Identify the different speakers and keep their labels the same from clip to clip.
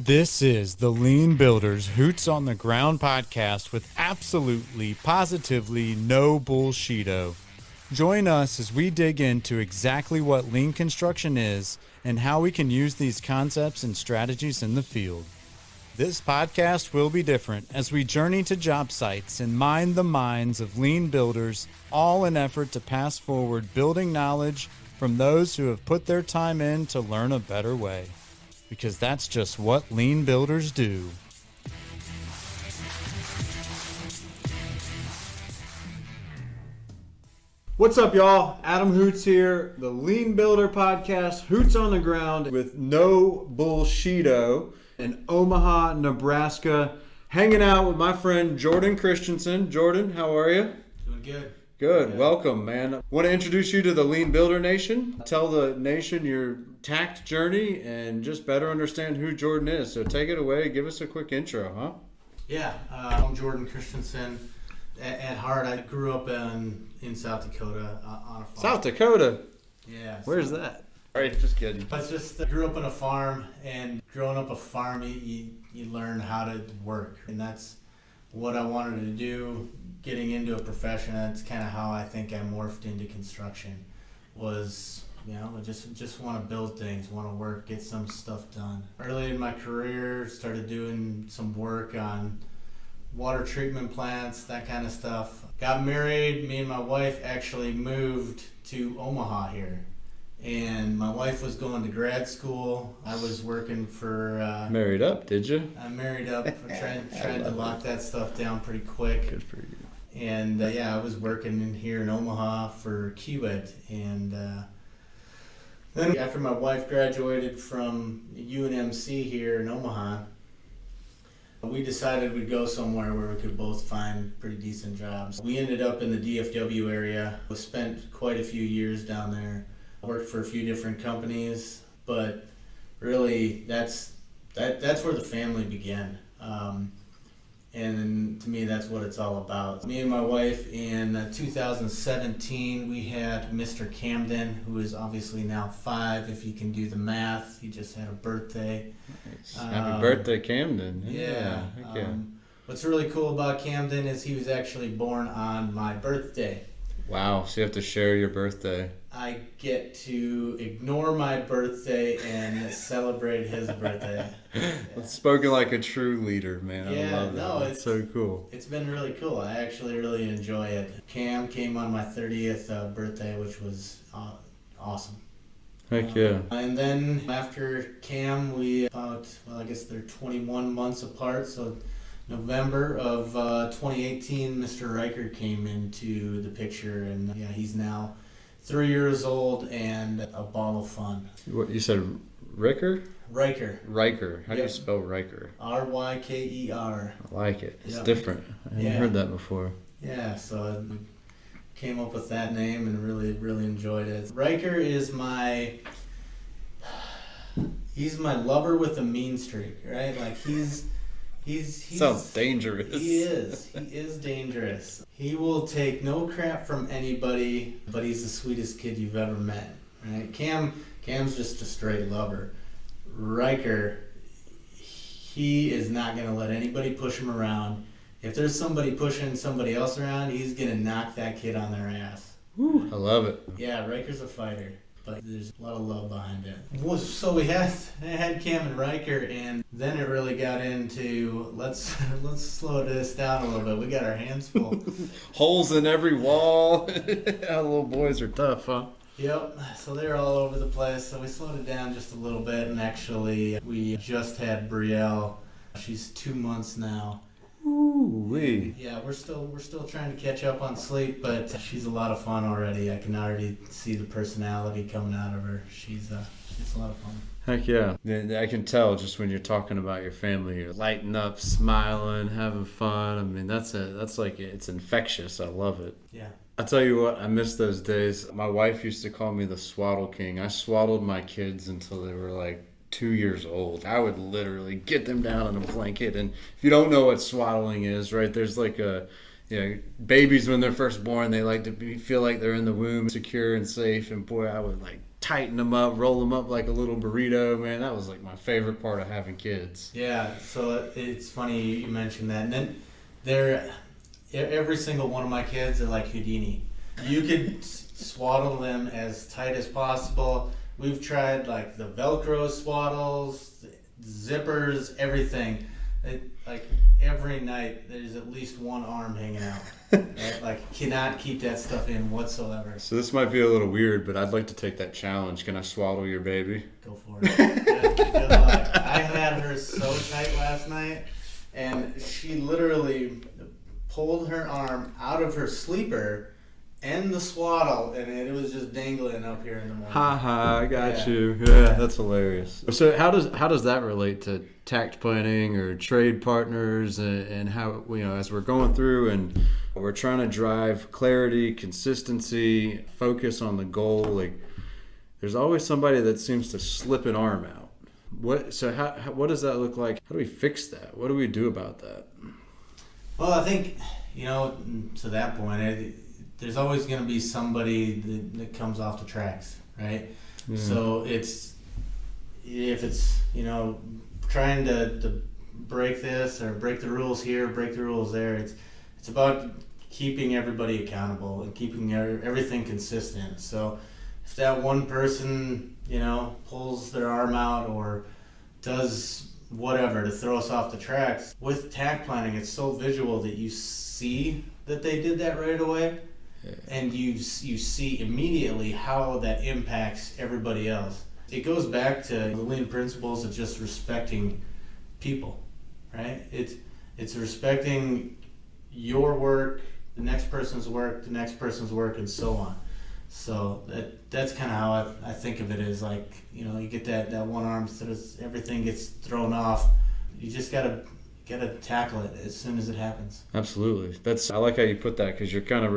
Speaker 1: This is the Lean Builders Hoots on the Ground podcast with absolutely, positively no bullshito. Join us as we dig into exactly what lean construction is and how we can use these concepts and strategies in the field. This podcast will be different as we journey to job sites and mine the minds of lean builders, all in effort to pass forward building knowledge from those who have put their time in to learn a better way. Because that's just what lean builders do. What's up, y'all? Adam Hoots here, the Lean Builder Podcast, Hoots on the Ground with no bullshito in Omaha, Nebraska, hanging out with my friend Jordan Christensen. Jordan, how are you?
Speaker 2: Doing good.
Speaker 1: Good. Welcome, man. I want to introduce you to the Lean Builder Nation. Tell the nation your Tact journey and just better understand who Jordan is. So take it away. Give us a quick intro, huh?
Speaker 2: Yeah, I'm Jordan Christensen. At heart, I grew up in South Dakota on a farm.
Speaker 1: South Dakota?
Speaker 2: Yeah.
Speaker 1: Where's that? All right, just kidding.
Speaker 2: But just grew up on a farm, and growing up a farm, you learn how to work. And that's what I wanted to do. Getting into a profession, that's kind of how I think I morphed into construction, was, I just want to build things, want to work, get some stuff done. Early in my career, started doing some work on water treatment plants, that kind of stuff. Got married, me and my wife actually moved to Omaha here. And my wife was going to grad school. I was working for...
Speaker 1: married up, did you?
Speaker 2: I married up, trying to lock that stuff down pretty quick.
Speaker 1: Good for you.
Speaker 2: And I was working here in Omaha for Kiewit. And then after my wife graduated from UNMC here in Omaha, we decided we'd go somewhere where we could both find pretty decent jobs. We ended up in the DFW area. We spent quite a few years down there. Worked for a few different companies, but really that's where the family began. And to me, that's what it's all about. Me and my wife, in 2017, we had Mr. Camden, who is obviously now 5, if you can do the math. He just had a birthday.
Speaker 1: Nice. Happy birthday, Camden.
Speaker 2: Yeah. What's really cool about Camden is he was actually born on my birthday.
Speaker 1: Wow, so you have to share your birthday.
Speaker 2: I get to ignore my birthday and celebrate his birthday.
Speaker 1: Yeah. Spoken like a true leader, man.
Speaker 2: Yeah,
Speaker 1: I love that. It's so cool.
Speaker 2: It's been really cool. I actually really enjoy it. Cam came on my 30th birthday, which was awesome.
Speaker 1: Heck yeah.
Speaker 2: And then after Cam, I guess they're 21 months apart, so November of 2018, Mr. Ryker came into the picture, and he's now 3 years old and a ball of fun.
Speaker 1: What you said, Ryker?
Speaker 2: Ryker.
Speaker 1: Ryker. How do you spell Ryker?
Speaker 2: R-Y-K-E-R.
Speaker 1: I like it. It's different. I haven't heard that before.
Speaker 2: Yeah, so we came up with that name and really, really enjoyed it. Ryker is he's my lover with a mean streak, right? Like he's
Speaker 1: sounds dangerous.
Speaker 2: He is dangerous. He will take no crap from anybody, but he's the sweetest kid you've ever met. Right? Cam's just a straight lover. Ryker, he is not going to let anybody push him around. If there's somebody pushing somebody else around, he's going to knock that kid on their ass.
Speaker 1: Woo, I love it.
Speaker 2: Yeah, Ryker's a fighter, but there's a lot of love behind it. So we had Cam and Ryker, and then it really got into let's slow this down a little bit. We got our hands full.
Speaker 1: Holes in every wall. Little boys are tough, huh?
Speaker 2: Yep. So they're all over the place. So we slowed it down just a little bit, and actually we just had Brielle. She's 2 months now.
Speaker 1: Ooh-wee.
Speaker 2: Yeah, we're still trying to catch up on sleep, but she's a lot of fun already. I can already see the personality coming out of her. She's a lot of fun.
Speaker 1: Heck yeah. I can tell just when you're talking about your family, you're lighting up, smiling, having fun. I mean, it's infectious. I love it.
Speaker 2: Yeah.
Speaker 1: I tell you what, I miss those days. My wife used to call me the swaddle king. I swaddled my kids until they were like 2 years old. I would literally get them down in a blanket. And if you don't know what swaddling is, right, there's like babies when they're first born, they like to feel like they're in the womb, secure and safe. And boy, I would like tighten them up, roll them up like a little burrito. Man, that was like my favorite part of having kids.
Speaker 2: Yeah, so it's funny you mentioned that. And then every single one of my kids are like Houdini. You could swaddle them as tight as possible. We've tried like the Velcro swaddles, zippers, everything. Like every night there's at least one arm hanging out. Right? Like cannot keep that stuff in whatsoever.
Speaker 1: So this might be a little weird, but I'd like to take that challenge. Can I swaddle your baby?
Speaker 2: Go for it. Good luck. I had her so tight last night, and she literally pulled her arm out of her sleeper and the swaddle, and it was just dangling up here in the morning.
Speaker 1: Ha ha, I got you. Yeah, that's hilarious. So how does that relate to tact planning or trade partners, and how, as we're going through and we're trying to drive clarity, consistency, focus on the goal, like there's always somebody that seems to slip an arm out. What does that look like? How do we fix that? What do we do about that?
Speaker 2: Well, I think, to that point, there's always going to be somebody that comes off the tracks, right? Yeah. So if it's, trying to break this or break the rules here, break the rules there, it's about keeping everybody accountable and keeping everything consistent. So if that one person, pulls their arm out or does whatever to throw us off the tracks, with tack planning, it's so visual that you see that they did that right away. Yeah. And you see immediately how that impacts everybody else. It goes back to the lean principles of just respecting people, right? It's respecting your work, the next person's work, and so on. So that's kind of how I think of it, is like, you get that one arm, so everything gets thrown off. You just gotta tackle it as soon as it happens.
Speaker 1: Absolutely. I like how you put that, because you're kind of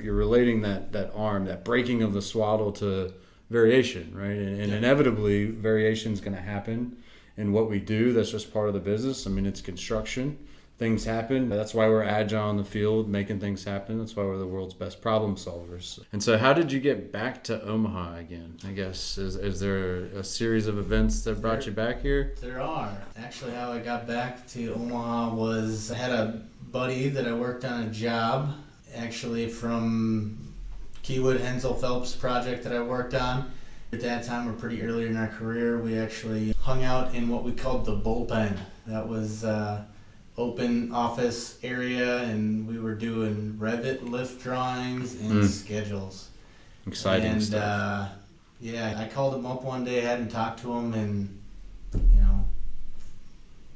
Speaker 1: you're relating that arm, that breaking of the swaddle to variation, right? And inevitably variation is going to happen in what we do. That's just part of the business. I mean, it's construction. Things happen. That's why we're agile in the field, making things happen. That's why we're the world's best problem solvers. And so how did you get back to Omaha again? I guess, is there a series of events that brought you back here?
Speaker 2: There are. Actually, how I got back to Omaha was I had a buddy that I worked on a job, actually from Keywood Hensel Phelps project that I worked on. At that time, we're pretty early in our career. We actually hung out in what we called the bullpen. That was open office area, and we were doing Revit lift drawings and schedules.
Speaker 1: Exciting stuff.
Speaker 2: I called him up one day. I hadn't talked to him in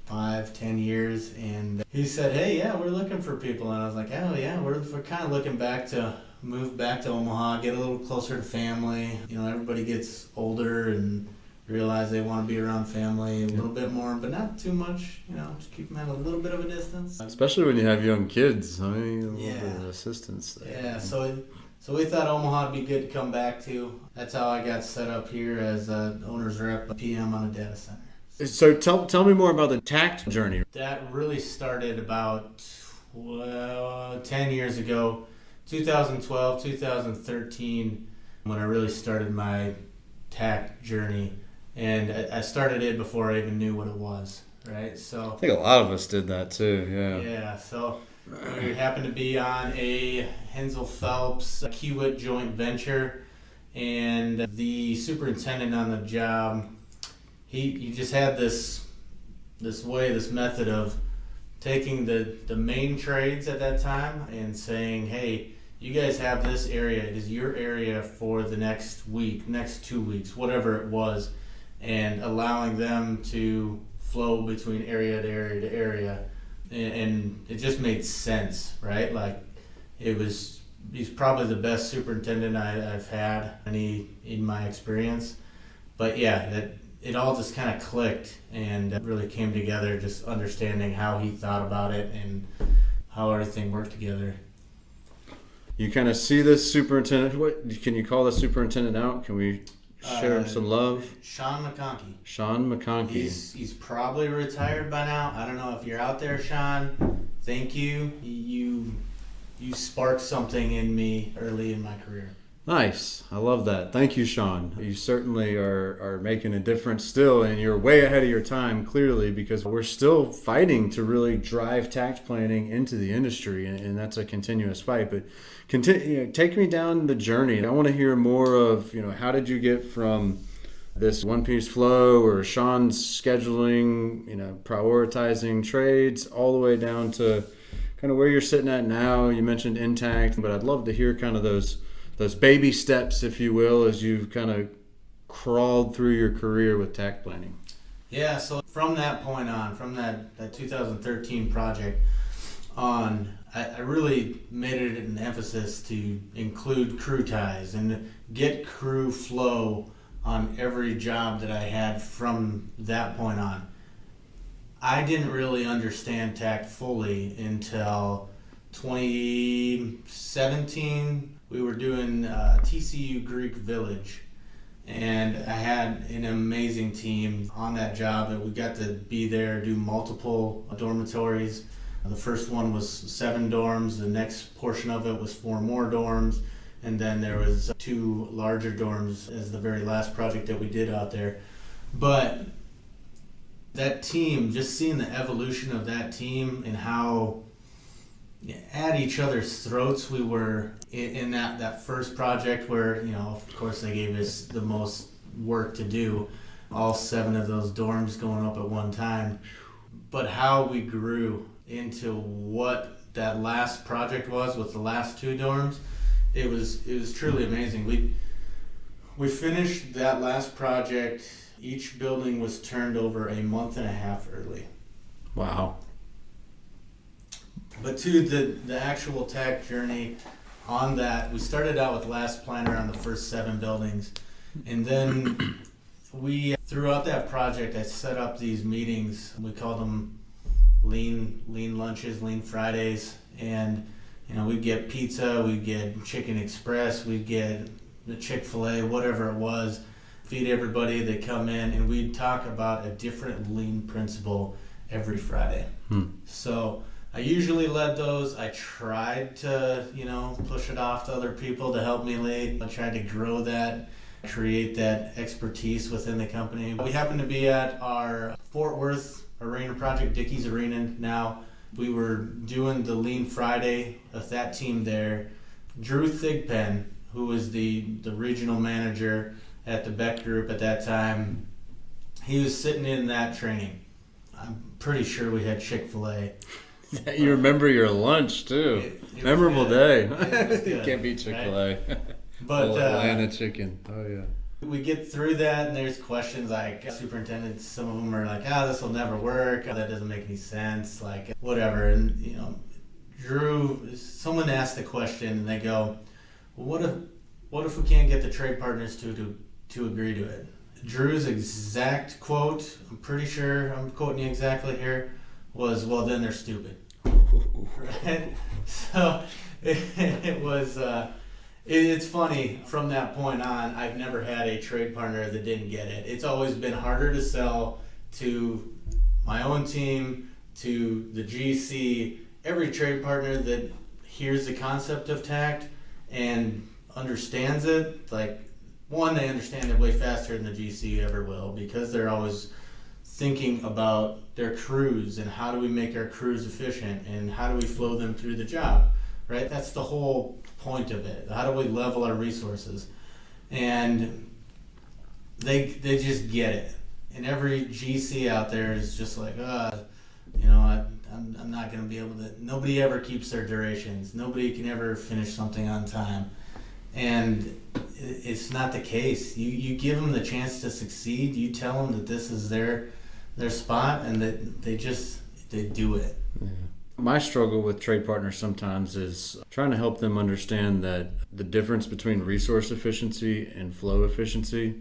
Speaker 2: 5-10 years, and he said, "Hey, yeah, we're looking for people." And I was like, "Oh yeah, we're kind of looking to move back to Omaha, get a little closer to family. Everybody gets older and realize they want to be around family a little bit more, but not too much, just keep them at a little bit of a distance."
Speaker 1: Especially when you have young kids, a little bit of assistance there.
Speaker 2: Yeah, so we thought Omaha would be good to come back to. That's how I got set up here as an owner's rep, a PM on a data center.
Speaker 1: So tell me more about the Tact journey.
Speaker 2: That really started about 10 years ago, 2012, 2013, when I really started my Tact journey. And I started it before I even knew what it was, right? So
Speaker 1: I think a lot of us did that too, yeah.
Speaker 2: Yeah, so we happened to be on a Hensel Phelps Keywood joint venture, and the superintendent on the job, he just had this method of taking the main trades at that time and saying, "Hey, you guys have this area. It is your area for the next week, next 2 weeks, whatever it was," and allowing them to flow between area to area to area. And it just made sense, right? Like, he's probably the best superintendent I've had in my experience. But yeah, it all just kind of clicked and really came together, just understanding how he thought about it and how everything worked together.
Speaker 1: You kind of see this superintendent. What can you call the superintendent out? Can we share him some love?
Speaker 2: Sean McConkey.
Speaker 1: Sean McConkey.
Speaker 2: He's probably retired by now. I don't know if you're out there, Sean. Thank you. You sparked something in me early in my career.
Speaker 1: Nice. I love that. Thank you, Sean. You certainly are making a difference still, and you're way ahead of your time, clearly, because we're still fighting to really drive tax planning into the industry, and that's a continuous fight. But continue, take me down the journey. I want to hear more of, how did you get from this one-piece flow or Sean's scheduling, prioritizing trades, all the way down to kind of where you're sitting at now. You mentioned Intact, but I'd love to hear kind of those baby steps, if you will, as you've kind of crawled through your career with tack planning.
Speaker 2: Yeah, so from that point on, from that 2013 project on, I really made it an emphasis to include crew ties and get crew flow on every job that I had from that point on. I didn't really understand Tact fully until 2017. We were doing TCU Greek Village, and I had an amazing team on that job, and we got to be there, do multiple dormitories. The first one was 7 dorms, the next portion of it was 4 more dorms, and then there was 2 larger dorms as the very last project that we did out there. But that team, just seeing the evolution of that team and how at each other's throats we were in that first project where, of course they gave us the most work to do, all 7 of those dorms going up at one time. But how we grew into what that last project was with the last 2 dorms, it was truly amazing. We finished that last project. Each building was turned over a month and a half early.
Speaker 1: Wow.
Speaker 2: But to the actual Tact journey on that, we started out with last planner on the first 7 buildings. And then throughout that project, I set up these meetings. We called them lean lunches, lean Fridays. And, we'd get pizza, we'd get Chicken Express, we'd get the Chick-fil-A, whatever it was, feed everybody, they come in, and we'd talk about a different lean principle every Friday. So I usually led those. I tried to, push it off to other people to help me lead. I tried to grow that, create that expertise within the company. We happen to be at our Fort Worth Arena project, Dickey's Arena now. We were doing the Lean Friday with that team there. Drew Thigpen, who was the regional manager at the Beck Group at that time, he was sitting in that training. I'm pretty sure we had Chick-fil-A.
Speaker 1: You remember your lunch too.
Speaker 2: It
Speaker 1: Memorable day.
Speaker 2: It
Speaker 1: Can't beat Chick-fil-A.
Speaker 2: Right? But
Speaker 1: Atlanta chicken. Oh yeah.
Speaker 2: We get through that, and there's questions like superintendents. Some of them are like, "This will never work. That doesn't make any sense." Like whatever. And someone asked the question, and they go, well, "What if we can't get the trade partners to agree to it?" Drew's exact quote, I'm pretty sure I'm quoting you exactly here, was, "Well, then they're stupid." Right? So it was. It's funny, from that point on, I've never had a trade partner that didn't get it. It's always been harder to sell to my own team, to the GC, every trade partner that hears the concept of Tact and understands it. Like, one, they understand it way faster than the GC ever will, because they're always thinking about their crews and how do we make our crews efficient and how do we flow them through the job, right? That's the whole point of it. How do we level our resources? And they just get it. And every GC out there is just like, I'm not going to be able to. Nobody ever keeps their durations. Nobody can ever finish something on time. And it's not the case. You give them the chance to succeed. You tell them that this is their spot, and that they do it.
Speaker 1: Yeah. My struggle with trade partners sometimes is trying to help them understand that the difference between resource efficiency and flow efficiency.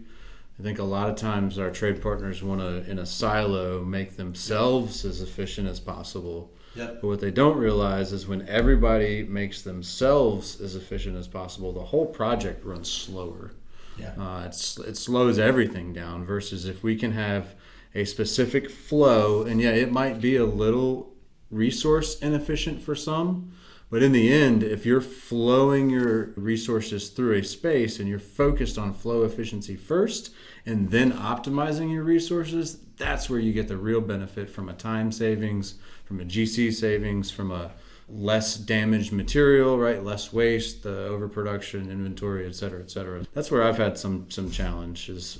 Speaker 1: I think a lot of times our trade partners want to, in a silo, make themselves as efficient as possible.
Speaker 2: Yep.
Speaker 1: But what they don't realize is when everybody makes themselves as efficient as possible, the whole project runs slower.
Speaker 2: Yeah.
Speaker 1: It slows everything down, versus if we can have a specific flow, and it might be a little resource inefficient for some, But in the end, if you're flowing your resources through a space and you're focused on flow efficiency first and then optimizing your resources, that's where you get the real benefit from a time savings, from a GC savings, from a less damaged material, right? Less waste, the overproduction, inventory, et cetera, et cetera. That's where I've had some challenges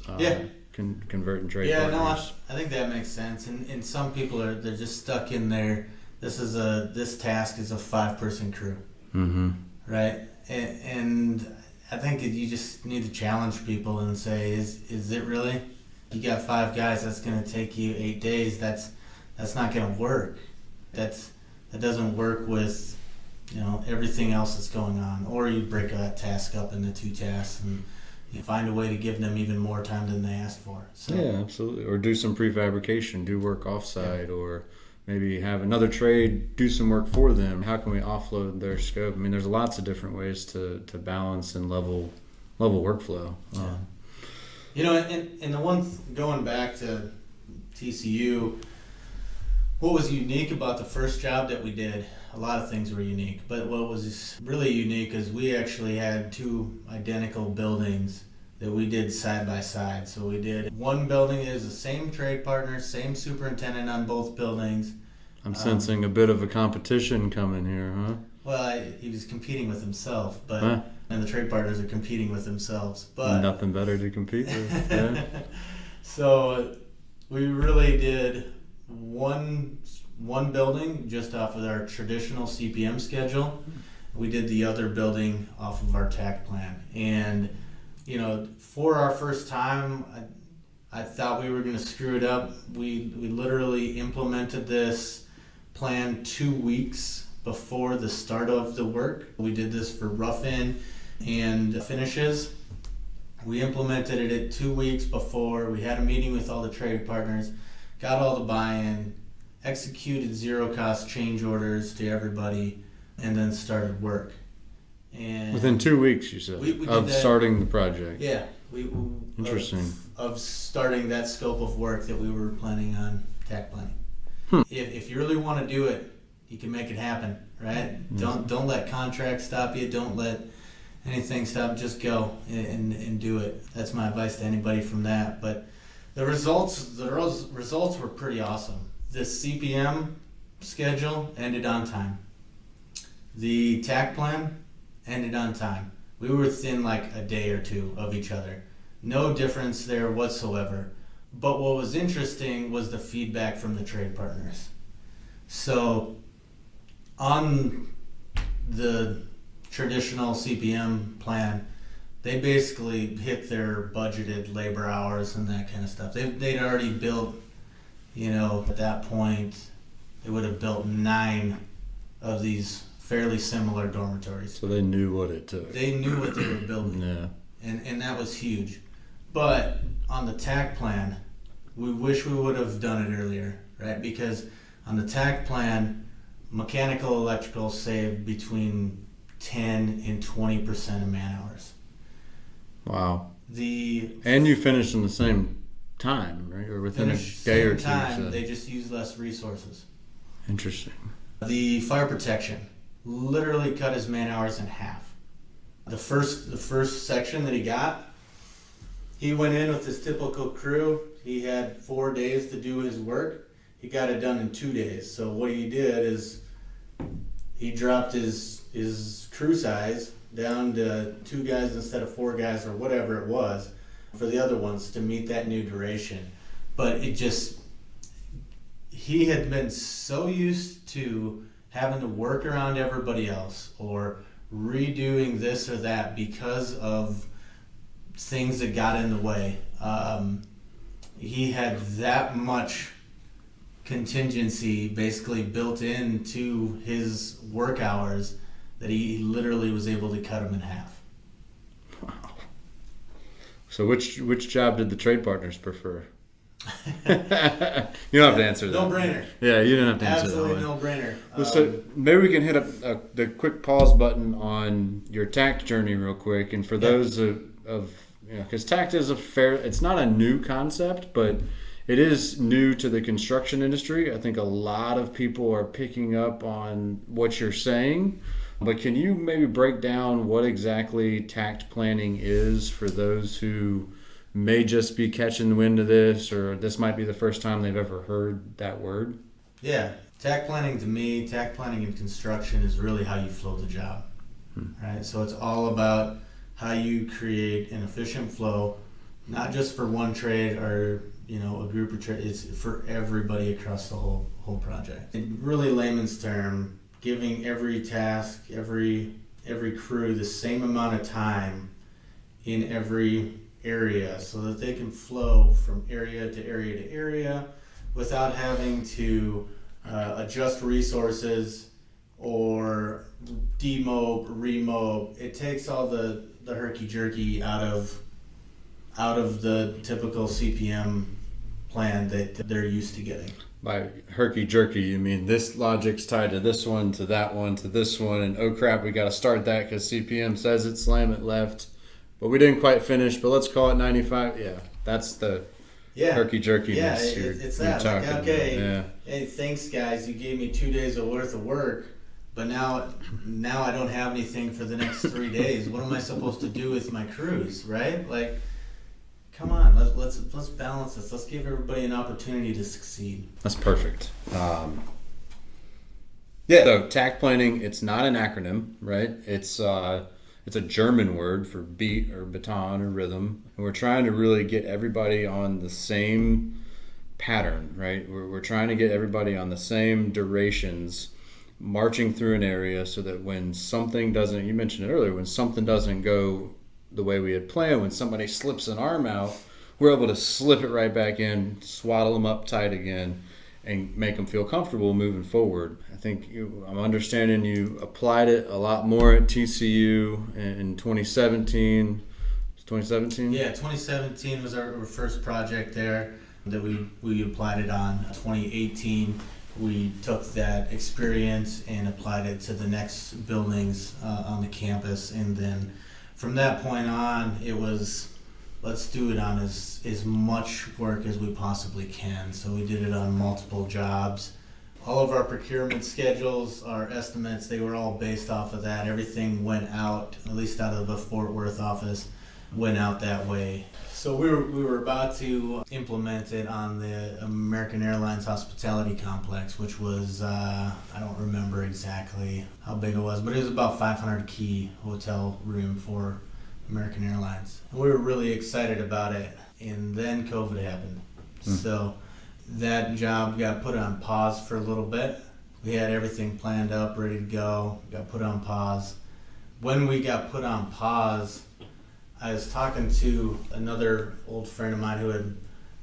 Speaker 1: converting trade partners.
Speaker 2: I think that makes sense. And some people they're just stuck in there. This task is a 5-person crew, right? And I think you just need to challenge people and say, is it really? You got 5 guys. That's going to take you 8 days. That's not going to work. That doesn't work with everything else that's going on. Or you break that task up into 2 tasks and you find a way to give them even more time than they asked for. So,
Speaker 1: yeah, absolutely. Or do some prefabrication, do work offsite, or maybe have another trade do some work for them. How can we offload their scope? I mean, there's lots of different ways to balance and level workflow.
Speaker 2: And the one going back to TCU, what was unique about the first job that we did? A lot of things were unique, but what was really unique is we actually had 2 identical buildings that we did side by side. So we did one building is the same trade partner, same superintendent on both buildings.
Speaker 1: I'm sensing a bit of a competition coming here, huh?
Speaker 2: Well, he was competing with himself, and the trade partners are competing with themselves. But
Speaker 1: nothing better to compete with. Yeah.
Speaker 2: So we really did one building just off of our traditional CPM schedule. We did the other building off of our Tack plan. And for our first time, I thought we were going to screw it up. We literally implemented this plan 2 weeks before the start of the work. We did this for rough-in and finishes. We implemented it 2 weeks before. We had a meeting with all the trade partners, got all the buy-in, executed zero-cost change orders to everybody, and then started work. And
Speaker 1: within 2 weeks, you said, of starting the project.
Speaker 2: Yeah.
Speaker 1: Interesting.
Speaker 2: Of starting that scope of work that we were planning on Tack Planning. If you really want to do it, you can make it happen, right? Don't let contracts stop you. Don't let anything stop. Just go and do it. That's my advice to anybody from that. But the results were pretty awesome. The CPM schedule ended on time. The Tack plan ended on time. We were within like a day or 2 of each other. No difference there whatsoever. But what was interesting was the feedback from the trade partners. So on the traditional CPM plan, they basically hit their budgeted labor hours and that kind of stuff. They'd already built, at that point, they would have built 9 of these fairly similar dormitories.
Speaker 1: So they knew what it took.
Speaker 2: They knew what they were building.
Speaker 1: Yeah.
Speaker 2: And that was huge. But on the Tack plan, we wish we would have done it earlier, right? Because on the Tack plan, mechanical, electrical saved between 10 and 20% of man hours.
Speaker 1: Wow. And you finished in the same time, right? Or within a day or 2.
Speaker 2: Time, they just use less resources.
Speaker 1: Interesting.
Speaker 2: The fire protection literally cut his man hours in half. The first section that he got, he went in with his typical crew. He had 4 days to do his work. He got it done in 2 days. So what he did is he dropped his crew size down to 2 guys instead of 4 guys or whatever it was for the other ones to meet that new duration. But he had been so used to having to work around everybody else or redoing this or that because of things that got in the way. He had that much contingency basically built into his work hours that he literally was able to cut them in half.
Speaker 1: Wow. So which job did the trade partners prefer? You don't have to answer that.
Speaker 2: No brainer.
Speaker 1: Yeah, you don't have to answer
Speaker 2: Absolutely
Speaker 1: that.
Speaker 2: no brainer.
Speaker 1: Well, so maybe we can hit up the quick pause button on your Tact journey real quick, and for those of because Tact is it's not a new concept, but it is new to the construction industry. I think a lot of people are picking up on what you're saying. But can you maybe break down what exactly tact planning is for those who may just be catching the wind of this, or this might be the first time they've ever heard that word?
Speaker 2: Yeah. Tack planning to me, tack planning in construction is really how you flow the job. Right? So it's all about how you create an efficient flow, not just for one trade or a group of trades. It's for everybody across the whole project. In really layman's term, giving every task, every crew the same amount of time in every area so that they can flow from area to area to area without having to adjust resources or demob, remob. It takes all the herky-jerky out of the typical CPM plan that they're used to getting.
Speaker 1: By herky-jerky, you mean this logic's tied to this one, to that one, to this one, and oh crap, we got to start that because CPM says it, slam it left, but we didn't quite finish, but let's call it 95. Yeah, that's the herky-jerkiness
Speaker 2: it's that.
Speaker 1: you're
Speaker 2: Like,
Speaker 1: talking
Speaker 2: okay,
Speaker 1: about. Yeah.
Speaker 2: hey, thanks guys, you gave me 2 days worth of work, but now I don't have anything for the next 3 days. What am I supposed to do with my crews, right? Like, come on, let's balance this. Let's give everybody an opportunity to succeed.
Speaker 1: That's perfect. So tact planning, it's not an acronym, right? It's a German word for beat or baton or rhythm. And we're trying to really get everybody on the same pattern, right? We're trying to get everybody on the same durations, marching through an area so that when something doesn't, you mentioned it earlier, when something doesn't go the way we had planned, when somebody slips an arm out, we're able to slip it right back in, swaddle them up tight again, and make them feel comfortable moving forward. I think I'm understanding you applied it a lot more at TCU in 2017. 2017?
Speaker 2: Yeah, 2017 was our first project there that we applied it on. 2018, we took that experience and applied it to the next buildings on the campus, and then from that point on, it was, let's do it on as much work as we possibly can. So we did it on multiple jobs. All of our procurement schedules, our estimates, they were all based off of that. Everything went out, at least out of the Fort Worth office, went out that way. So we were about to implement it on the American Airlines Hospitality Complex, which was, I don't remember exactly how big it was, but it was about 500 key hotel room for American Airlines. And we were really excited about it, and then COVID happened. So that job got put on pause for a little bit. We had everything planned up, ready to go, got put on pause. When we got put on pause, I was talking to another old friend of mine who had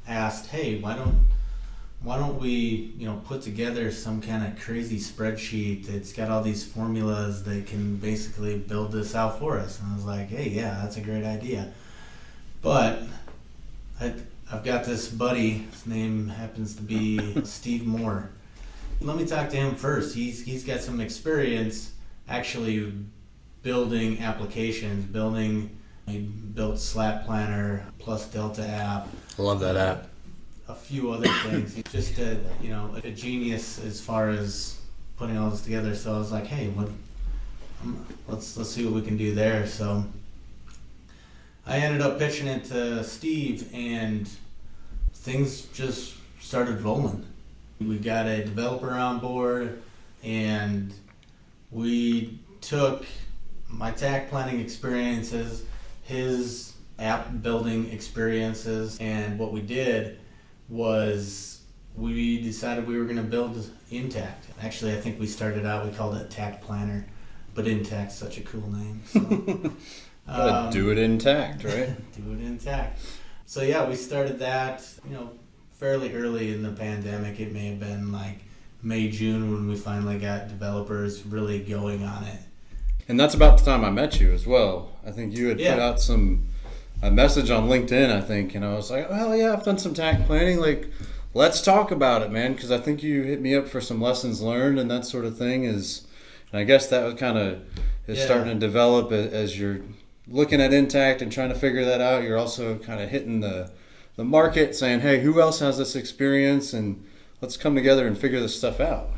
Speaker 2: asked, hey, why don't we, put together some kind of crazy spreadsheet that's got all these formulas that can basically build this out for us? And I was like, hey, yeah, that's a great idea. But I've got this buddy, his name happens to be Steve Moore. Let me talk to him first. He's got some experience actually building applications, he built Slat Planner plus Delta app.
Speaker 1: I love that app.
Speaker 2: A few other things. He's just a genius as far as putting all this together. So I was like, hey, let's see what we can do there. So I ended up pitching it to Steve, and things just started rolling. We got a developer on board, and we took my tack planning experiences, his app building experiences, and what we did was we decided we were going to build in Tact. Actually, I think we started out, we called it Tack Planner, but in Tact's such a cool name. So,
Speaker 1: do it in Tact, right?
Speaker 2: Do it in Tact. So yeah, we started that, fairly early in the pandemic. It may have been like May, June when we finally got developers really going on it.
Speaker 1: And that's about the time I met you as well. I think you had put out a message on LinkedIn, I think, and I was like, well, yeah, I've done some tack planning. Like, let's talk about it, man, because I think you hit me up for some lessons learned and that sort of thing. And I guess that was kind of starting to develop as you're looking at Intact and trying to figure that out. You're also kind of hitting the the market saying, hey, who else has this experience, and let's come together and figure this stuff out.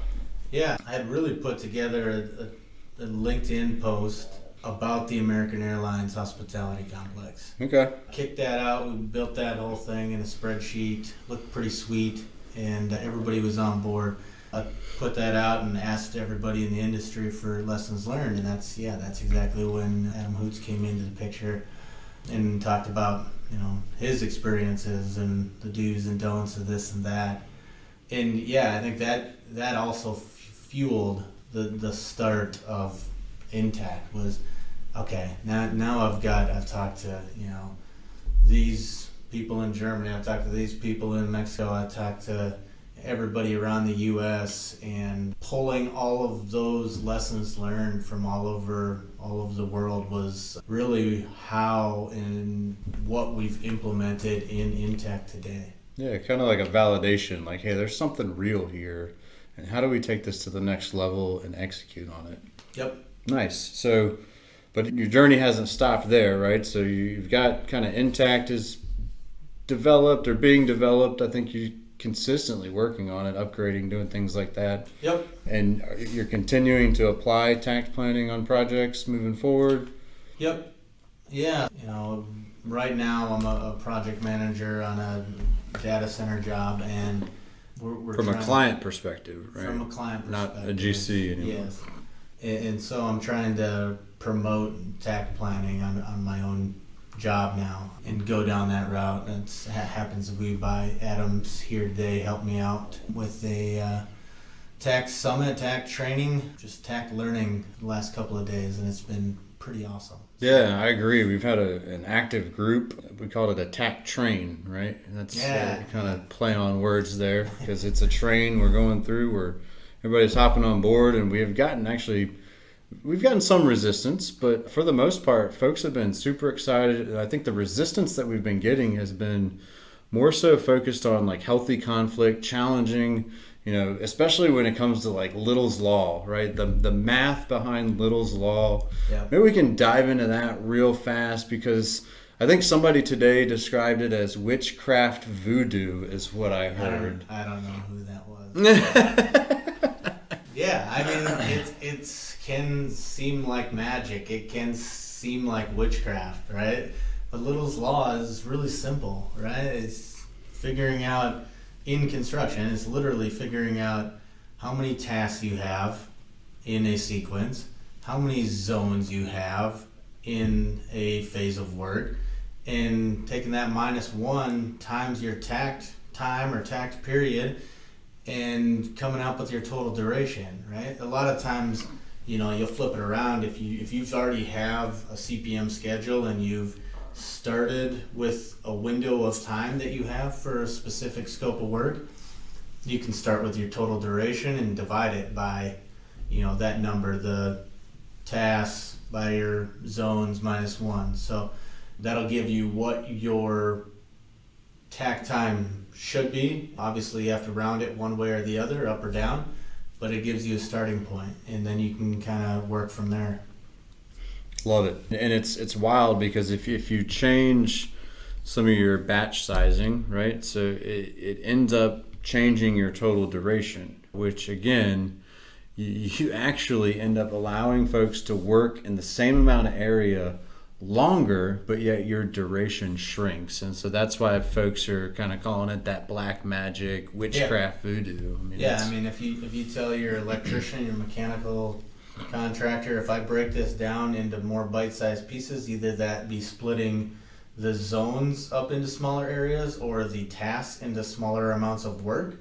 Speaker 2: Yeah, I had really put together a LinkedIn post about the American Airlines Hospitality Complex.
Speaker 1: Okay.
Speaker 2: Kicked that out. We built that whole thing in a spreadsheet. Looked pretty sweet, and everybody was on board. I put that out and asked everybody in the industry for lessons learned, and that's exactly when Adam Hoots came into the picture and talked about his experiences and the do's and don'ts of this and that. And I think that also fueled the start of Tact. Was okay. Now I've talked to these people in Germany. I've talked to these people in Mexico. I've talked to everybody around the U.S. and pulling all of those lessons learned from all over the world was really how and what we've implemented in Tact today.
Speaker 1: Yeah, kind of like a validation, like, hey, there's something real here, and how do we take this to the next level and execute on it?
Speaker 2: Yep.
Speaker 1: Nice. So, but your journey hasn't stopped there, right? So you've got kind of Tact is developed or being developed. I think you consistently working on it, upgrading, doing things like that.
Speaker 2: Yep.
Speaker 1: And you're continuing to apply tact planning on projects moving forward?
Speaker 2: Yep. Yeah. Right now I'm a project manager on a data center job, and we're
Speaker 1: from a client perspective, right?
Speaker 2: From a client perspective.
Speaker 1: Not a GC anymore.
Speaker 2: Yes. And so I'm trying to promote tact planning on my own job now and go down that route. And it happens to be by Adam's here today, help me out with a tact summit, tact training, just tact learning the last couple of days, and it's been pretty awesome.
Speaker 1: Yeah, I agree. We've had an active group. We called it a tact train, right? And that's kind of play on words there, because it's a train we're going through where everybody's hopping on board, and we've gotten some resistance, but for the most part, folks have been super excited. I think the resistance that we've been getting has been more so focused on like healthy conflict, challenging, especially when it comes to like Little's Law, right? The math behind Little's Law.
Speaker 2: Yeah.
Speaker 1: Maybe we can dive into that real fast, because I think somebody today described it as witchcraft voodoo is what I heard.
Speaker 2: I don't know who that was. Yeah, I mean, it can seem like magic. It can seem like witchcraft, right? But Little's Law is really simple, right? It's figuring out in construction. It's literally figuring out how many tasks you have in a sequence, how many zones you have in a phase of work, and taking that -1 times your tact time or tact period, and coming up with your total duration, right? A lot of times, you'll flip it around. If you've already have a CPM schedule and you've started with a window of time that you have for a specific scope of work, you can start with your total duration and divide it by, that number, the tasks by your zones -1. So that'll give you what your tact time should be. Obviously you have to round it one way or the other, up or down, but it gives you a starting point, and then you can kind of work from there.
Speaker 1: Love it. And it's wild, because if you change some of your batch sizing, right, so it ends up changing your total duration, which again, you actually end up allowing folks to work in the same amount of area longer, but yet your duration shrinks. And so that's why folks are kind of calling it that black magic, witchcraft voodoo.
Speaker 2: I mean, if you tell your electrician, your mechanical contractor, if I break this down into more bite-sized pieces, either that be splitting the zones up into smaller areas or the tasks into smaller amounts of work,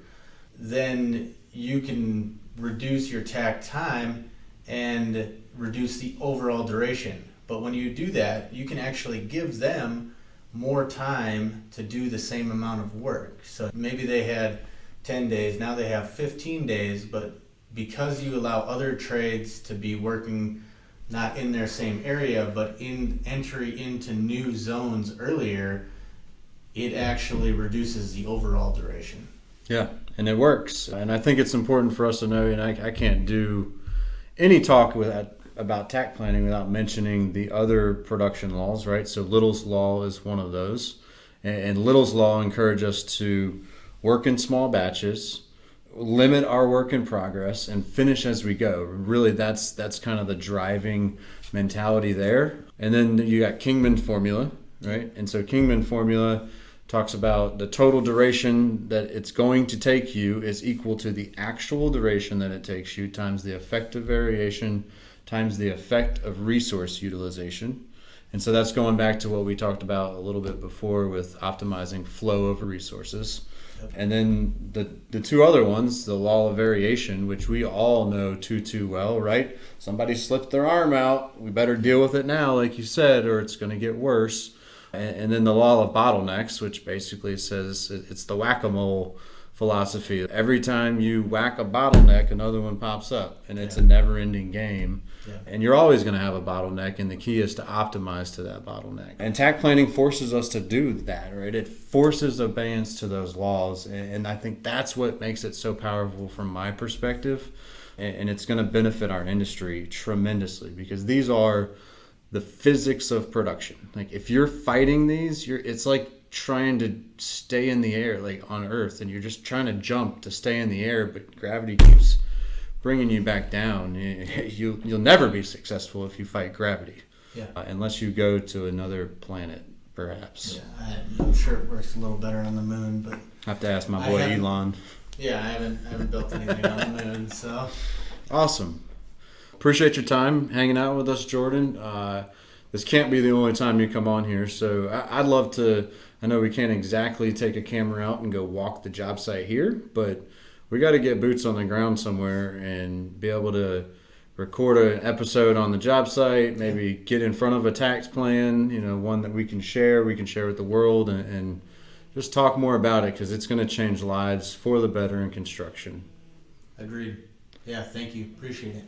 Speaker 2: then you can reduce your tact time and reduce the overall duration. But when you do that, you can actually give them more time to do the same amount of work. So maybe they had 10 days, now they have 15 days, but because you allow other trades to be working not in their same area, but in entry into new zones earlier, it actually reduces the overall duration.
Speaker 1: Yeah, and it works. And I think it's important for us to know, and I can't do any talk about tact planning without mentioning the other production laws, right? So Little's Law is one of those. And Little's Law encourage us to work in small batches, limit our work in progress, and finish as we go. Really, that's kind of the driving mentality there. And then you got Kingman formula, right? And so Kingman formula talks about the total duration that it's going to take you is equal to the actual duration that it takes you times the effective variation times the effect of resource utilization. And so that's going back to what we talked about a little bit before with optimizing flow of resources. And then the two other ones, the law of variation, which we all know too well, right? Somebody slipped their arm out. We better deal with it now, like you said, or it's going to get worse. And then the law of bottlenecks, which basically says it's the whack-a-mole philosophy. Every time you whack a bottleneck, another one pops up, and it's a never-ending game. Yeah. And you're always going to have a bottleneck, and the key is to optimize to that bottleneck. And tack planning forces us to do that, right? It forces obedience to those laws, and I think that's what makes it so powerful from my perspective, and it's going to benefit our industry tremendously because these are the physics of production. Like if you're fighting these, it's like trying to stay in the air, like on Earth, and you're just trying to jump to stay in the air, but gravity keeps bringing you back down. You'll never be successful if you fight gravity, unless you go to another planet, perhaps.
Speaker 2: Yeah, I'm sure it works a little better on the moon, but
Speaker 1: I have to ask my boy Elon.
Speaker 2: Yeah, I haven't built anything on the moon, so
Speaker 1: awesome. Appreciate your time hanging out with us, Jordan. This can't be the only time you come on here, so I'd love to. I know we can't exactly take a camera out and go walk the job site here, but we got to get boots on the ground somewhere and be able to record an episode on the job site, maybe get in front of a tax plan, one that we can share with the world, and just talk more about it because it's going to change lives for the better in construction.
Speaker 2: Agreed. Yeah, thank you. Appreciate it.